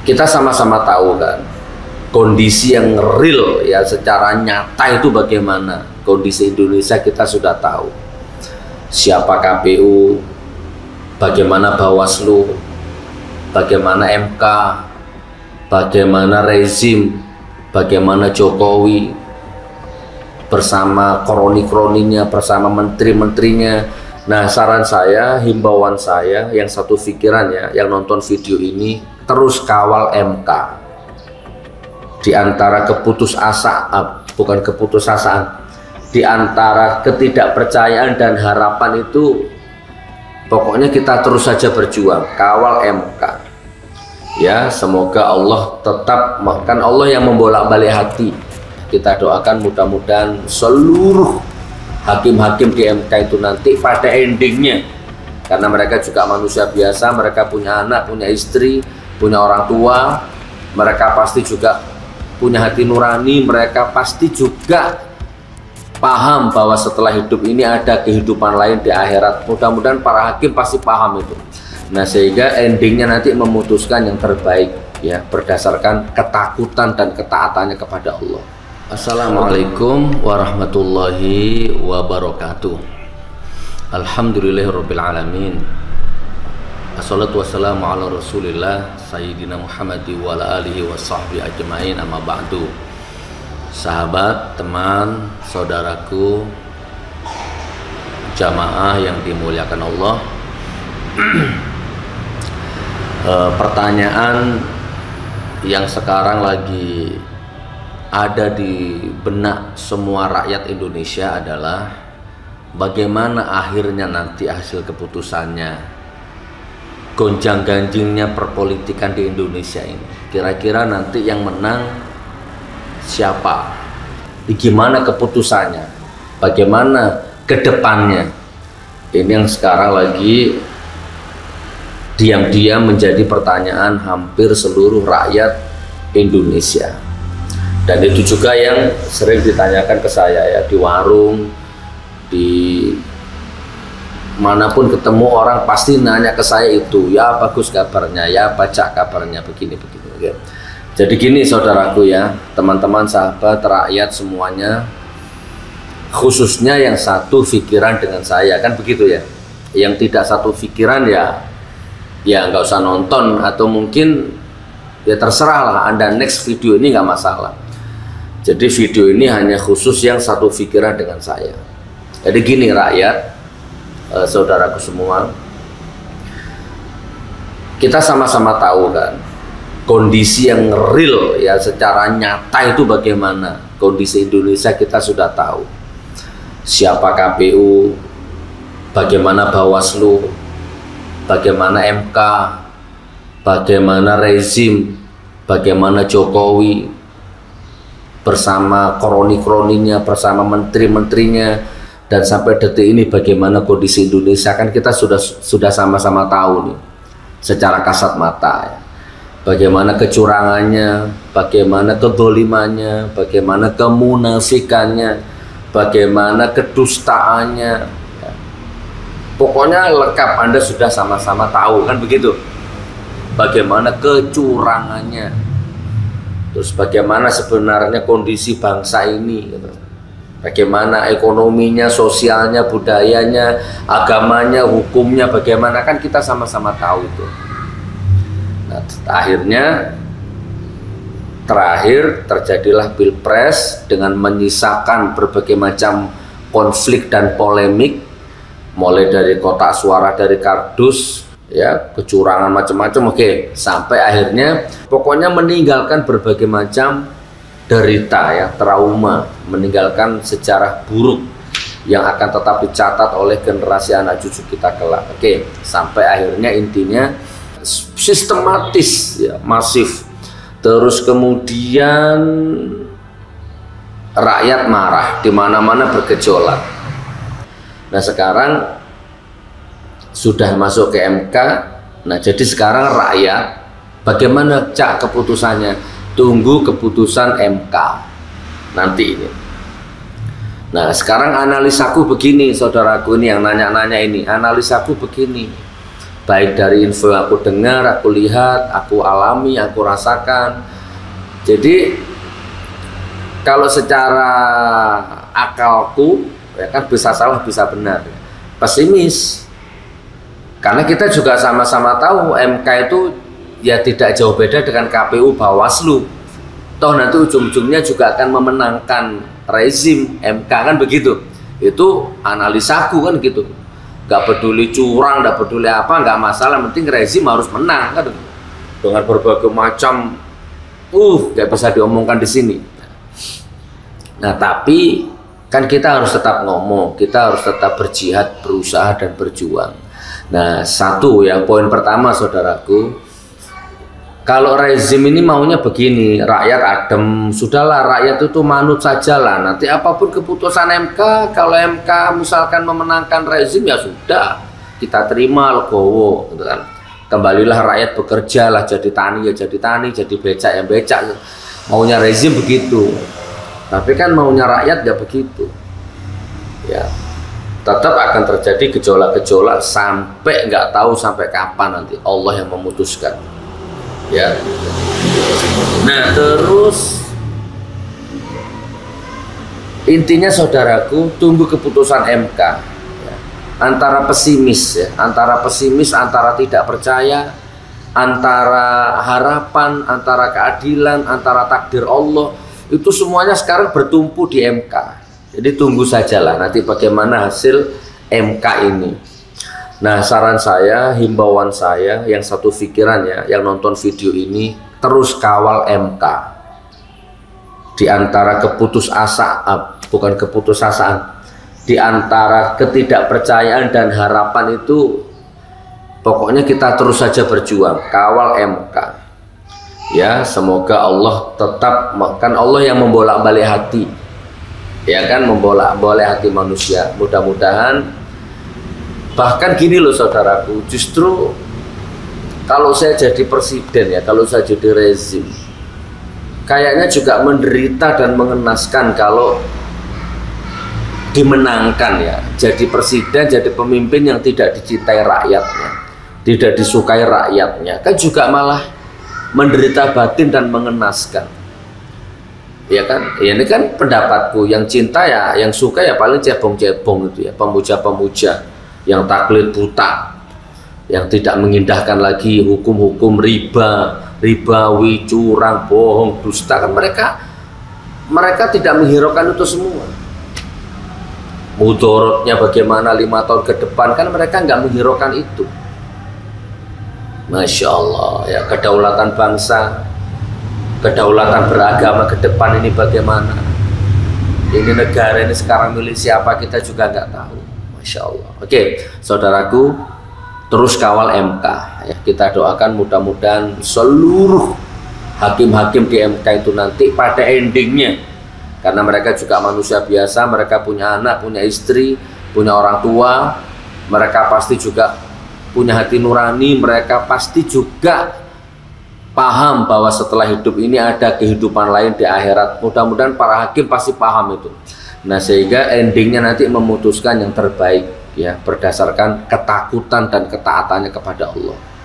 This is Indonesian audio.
Kita sama-sama tahu kan kondisi yang real ya, secara nyata itu bagaimana kondisi Indonesia. Kita sudah tahu siapa KPU, bagaimana Bawaslu, bagaimana MK, bagaimana rezim, bagaimana Jokowi bersama kroni-kroninya, bersama menteri-menterinya. Nah, saran saya, himbauan saya yang satu pikiran ya, yang nonton video ini, terus kawal MK. Di antara bukan keputusasaan, di antara ketidakpercayaan dan harapan itu, pokoknya kita terus saja berjuang, kawal MK. Ya, semoga Allah tetap, kan Allah yang membolak-balik hati. Kita doakan mudah-mudahan seluruh hakim-hakim di MK itu nanti pada endingnya, karena mereka juga manusia biasa, mereka punya anak, punya istri, punya orang tua, mereka pasti juga punya hati nurani, mereka pasti juga paham bahwa setelah hidup ini ada kehidupan lain di akhirat. Mudah-mudahan para hakim pasti paham itu. Nah, sehingga endingnya nanti memutuskan yang terbaik ya, berdasarkan ketakutan dan ketaatannya kepada Allah. Assalamualaikum warahmatullahi wabarakatuh. Alhamdulillahirabbil alamin. Assalatu wassalamu ala Rasulillah Sayyidina Muhammad wa ala alihi wa sahbihi ajma'in, amma ba'du. Sahabat, teman, saudaraku, jamaah yang dimuliakan Allah. Pertanyaan yang sekarang lagi ada di benak semua rakyat Indonesia adalah bagaimana akhirnya nanti hasil keputusannya, gonjang-ganjingnya perpolitikan di Indonesia ini. Kira-kira nanti yang menang siapa? Gimana keputusannya? Bagaimana kedepannya? Ini yang sekarang lagi diam-diam menjadi pertanyaan hampir seluruh rakyat Indonesia. Dan itu juga yang sering ditanyakan ke saya ya, di warung, di manapun ketemu orang pasti nanya ke saya itu, ya bagus kabarnya, ya baca kabarnya, begini-begini. Oke. Jadi gini saudaraku ya, teman-teman, sahabat, rakyat semuanya, khususnya yang satu pikiran dengan saya, kan begitu ya. Yang tidak satu pikiran ya nggak usah nonton, atau mungkin ya terserah lah, Anda next video ini nggak masalah. Jadi video ini hanya khusus yang satu pikiran dengan saya. Jadi gini rakyat, saudaraku semua, kita sama-sama tahu kan kondisi yang real ya, secara nyata itu bagaimana kondisi Indonesia. Kita sudah tahu siapa KPU, bagaimana Bawaslu, bagaimana MK, bagaimana rezim, bagaimana Jokowi bersama kroni-kroninya, bersama menteri-menterinya, dan sampai detik ini bagaimana kondisi Indonesia, kan kita sudah sama-sama tahu nih secara kasat mata ya. Bagaimana kecurangannya, bagaimana kedolimannya, bagaimana kemunafikannya, bagaimana kedustaannya ya. Pokoknya lengkap, Anda sudah sama-sama tahu kan begitu. Bagaimana kecurangannya, terus bagaimana sebenarnya kondisi bangsa ini gitu. Bagaimana ekonominya, sosialnya, budayanya, agamanya, hukumnya, bagaimana, kan kita sama-sama tahu itu. Nah, terakhir terjadilah Pilpres dengan menyisakan berbagai macam konflik dan polemik, mulai dari kotak suara, dari kardus ya, kecurangan macam-macam, oke, sampai akhirnya pokoknya meninggalkan berbagai macam derita ya, trauma, meninggalkan sejarah buruk yang akan tetap dicatat oleh generasi anak cucu kita kelak. Oke, sampai akhirnya intinya sistematis ya, masif. Terus kemudian rakyat marah, di mana-mana bergejolak. Nah, sekarang sudah masuk ke MK. Nah, jadi sekarang rakyat bagaimana cak keputusannya? Tunggu keputusan MK nanti ini. Nah, sekarang analisaku begini, saudaraku ini yang nanya-nanya ini, analisaku begini. baik dari info yang aku dengar, aku lihat, aku alami, aku rasakan. Jadi kalau secara akalku ya kan bisa salah bisa benar, pesimis. Karena kita juga sama-sama tahu MK itu ya tidak jauh beda dengan KPU Bawaslu. Toh nanti ujung-ujungnya juga akan memenangkan rezim MK, kan begitu. Itu analisaku kan gitu. Gak peduli curang, gak peduli apa, gak masalah, penting rezim harus menang kan. Dengan berbagai macam gak bisa diomongkan di sini. Nah, tapi kan kita harus tetap ngomong, kita harus tetap berjihad, berusaha dan berjuang. Nah, satu yang poin pertama saudaraku, kalau rezim ini maunya begini, rakyat adem, sudahlah rakyat itu manut sajalah. Nanti apapun keputusan MK, kalau MK misalkan memenangkan rezim ya sudah, kita terima legowo, gitu kan. Kembalilah rakyat bekerja lah, jadi tani ya jadi tani, jadi becak ya becak. Maunya rezim begitu. Tapi kan maunya rakyat ya begitu. Ya, tetap akan terjadi gejolak-gejolak sampai nggak tahu sampai kapan, nanti Allah yang memutuskan. Ya. Nah, terus intinya saudaraku, tunggu keputusan MK. Ya. Antara pesimis ya, antara tidak percaya, antara harapan, antara keadilan, antara takdir Allah, itu semuanya sekarang bertumpu di MK. Jadi tunggu sajalah nanti bagaimana hasil MK ini. Nah, saran saya, himbauan saya, yang satu pikiran ya, yang nonton video ini, terus kawal MK. Di antara bukan keputusasaan, di antara ketidakpercayaan dan harapan itu, pokoknya kita terus saja berjuang, kawal MK. Ya, semoga Allah tetap, kan Allah yang membolak-balik hati, ya kan, membolak-balik hati manusia. Mudah-mudahan. Bahkan gini loh saudaraku, justru kalau saya jadi presiden ya, kalau saya jadi rezim, kayaknya juga menderita dan mengenaskan kalau dimenangkan ya, jadi presiden, jadi pemimpin yang tidak dicintai rakyatnya, tidak disukai rakyatnya, kan juga malah menderita batin dan mengenaskan. Ya kan, ya ini kan pendapatku, yang cinta ya, yang suka ya paling cebong-cebong itu ya, pemuja-pemuja yang taklid buta, yang tidak mengindahkan lagi hukum-hukum ribawi, curang, bohong, dusta, kan mereka tidak menghiraukan itu semua. Mudorotnya bagaimana 5 tahun ke depan, kan mereka nggak menghiraukan itu. Masya Allah ya, kedaulatan bangsa, kedaulatan beragama ke depan ini bagaimana. Ini negara ini sekarang milik siapa kita juga nggak tahu. Masya Allah. Oke, saudaraku, terus kawal MK ya. Kita doakan mudah-mudahan seluruh hakim-hakim di MK itu nanti pada endingnya, karena mereka juga manusia biasa, mereka punya anak, punya istri, punya orang tua, mereka pasti juga punya hati nurani, mereka pasti juga paham bahwa setelah hidup ini ada kehidupan lain di akhirat. Mudah-mudahan para hakim pasti paham itu. Nah, sehingga endingnya nanti memutuskan yang terbaik ya, berdasarkan ketakutan dan ketaatannya kepada Allah.